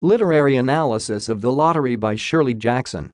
Literary analysis of The Lottery by Shirley Jackson.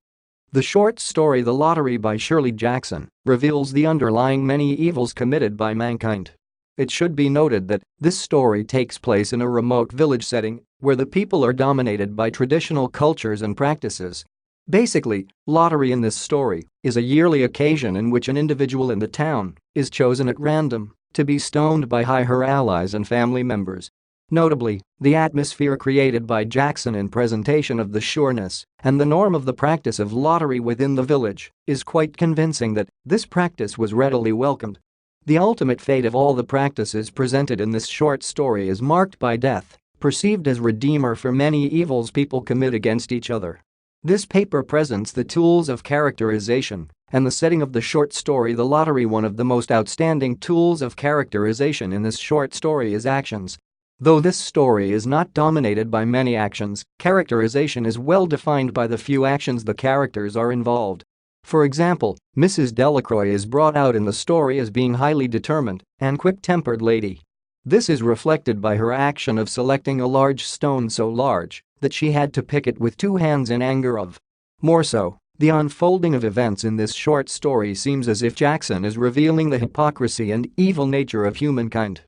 The short story The Lottery by Shirley Jackson reveals the underlying many evils committed by mankind. It should be noted that this story takes place in a remote village setting where the people are dominated by traditional cultures and practices. Basically, lottery in this story is a yearly occasion in which an individual in the town is chosen at random to be stoned by her allies and family members. Notably, the atmosphere created by Jackson in presentation of the sureness and the norm of the practice of lottery within the village is quite convincing that this practice was readily welcomed. The ultimate fate of all the practices presented in this short story is marked by death, perceived as redeemer for many evils people commit against each other. This paper presents the tools of characterization and the setting of the short story The Lottery. One of the most outstanding tools of characterization in this short story is actions. Though this story is not dominated by many actions, characterization is well defined by the few actions the characters are involved. For example, Mrs. Delacroix is brought out in the story as being highly determined and quick-tempered lady. This is reflected by her action of selecting a large stone so large that she had to pick it with two hands in anger of. More so, the unfolding of events in this short story seems as if Jackson is revealing the hypocrisy and evil nature of humankind.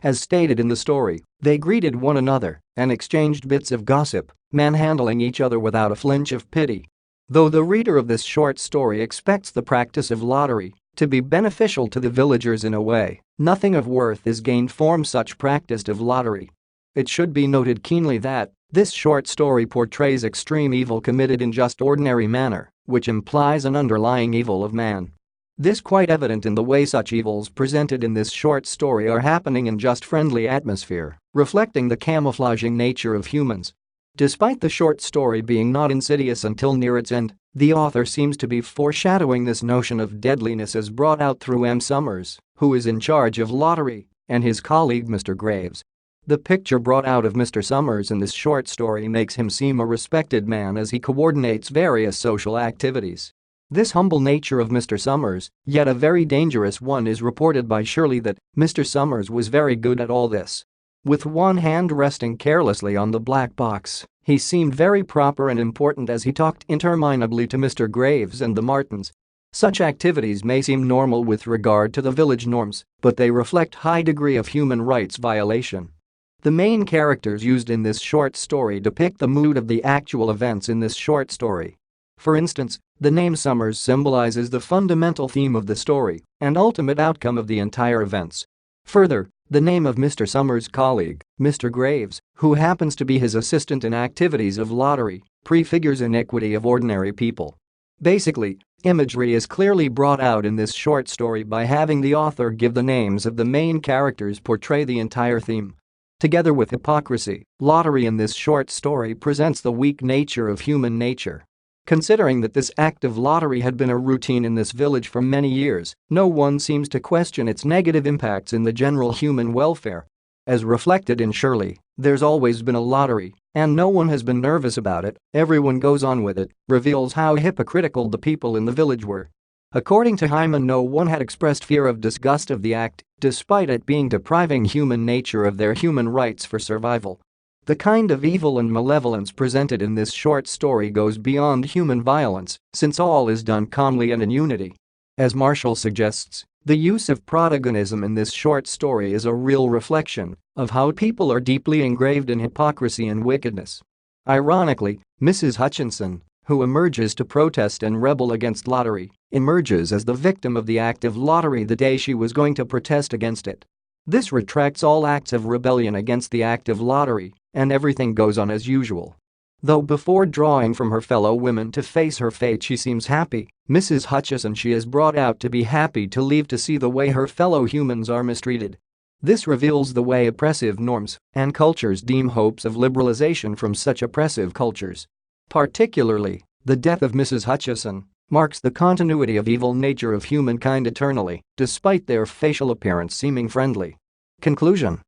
As stated in the story, they greeted one another and exchanged bits of gossip, manhandling each other without a flinch of pity. Though the reader of this short story expects the practice of lottery to be beneficial to the villagers in a way, nothing of worth is gained from such practice of lottery. It should be noted keenly that this short story portrays extreme evil committed in just ordinary manner, which implies an underlying evil of man. This quite evident in the way such evils presented in this short story are happening in just friendly atmosphere, reflecting the camouflaging nature of humans. Despite the short story being not insidious until near its end, the author seems to be foreshadowing this notion of deadliness as brought out through M. Summers, who is in charge of lottery, and his colleague Mr. Graves. The picture brought out of Mr. Summers in this short story makes him seem a respected man as he coordinates various social activities. This humble nature of Mr. Summers, yet a very dangerous one, is reported by Shirley that Mr. Summers was very good at all this. With one hand resting carelessly on the black box, he seemed very proper and important as he talked interminably to Mr. Graves and the Martins. Such activities may seem normal with regard to the village norms, but they reflect high degree of human rights violation. The main characters used in this short story depict the mood of the actual events in this short story. For instance, the name Summers symbolizes the fundamental theme of the story and ultimate outcome of the entire events. Further, the name of Mr. Summers' colleague, Mr. Graves, who happens to be his assistant in activities of lottery, prefigures iniquity of ordinary people. Basically, imagery is clearly brought out in this short story by having the author give the names of the main characters portray the entire theme. Together with hypocrisy, lottery in this short story presents the weak nature of human nature. Considering that this act of lottery had been a routine in this village for many years, no one seems to question its negative impacts in the general human welfare. As reflected in Shirley, there's always been a lottery, and no one has been nervous about it, everyone goes on with it, reveals how hypocritical the people in the village were. According to Hyman, no one had expressed fear of disgust of the act, despite it being depriving human nature of their human rights for survival. The kind of evil and malevolence presented in this short story goes beyond human violence, since all is done calmly and in unity. As Marshall suggests, the use of protagonism in this short story is a real reflection of how people are deeply engraved in hypocrisy and wickedness. Ironically, Mrs. Hutchinson, who emerges to protest and rebel against lottery, emerges as the victim of the act of lottery the day she was going to protest against it. This retracts all acts of rebellion against the act of lottery, and everything goes on as usual. Though before drawing from her fellow women to face her fate she seems happy, Mrs. Hutchison she is brought out to be happy to leave to see the way her fellow humans are mistreated. This reveals the way oppressive norms and cultures deem hopes of liberalization from such oppressive cultures. Particularly, the death of Mrs. Hutchison marks the continuity of evil nature of humankind eternally, despite their facial appearance seeming friendly. Conclusion.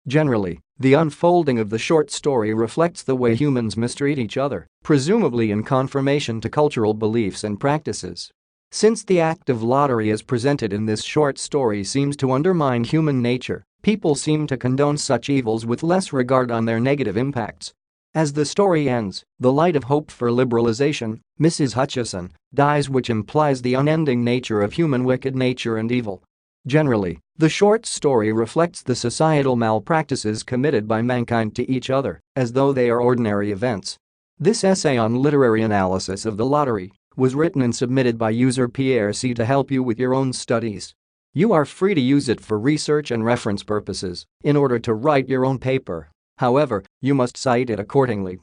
Generally, the unfolding of the short story reflects the way humans mistreat each other, presumably in conformation to cultural beliefs and practices. Since the act of lottery as presented in this short story seems to undermine human nature, people seem to condone such evils with less regard on their negative impacts. As the story ends, the light of hope for liberalization, Mrs. Hutchison, dies, which implies the unending nature of human wicked nature and evil. Generally, the short story reflects the societal malpractices committed by mankind to each other, as though they are ordinary events. This essay on literary analysis of the lottery was written and submitted by user Pierre C. to help you with your own studies. You are free to use it for research and reference purposes in order to write your own paper. However, you must cite it accordingly.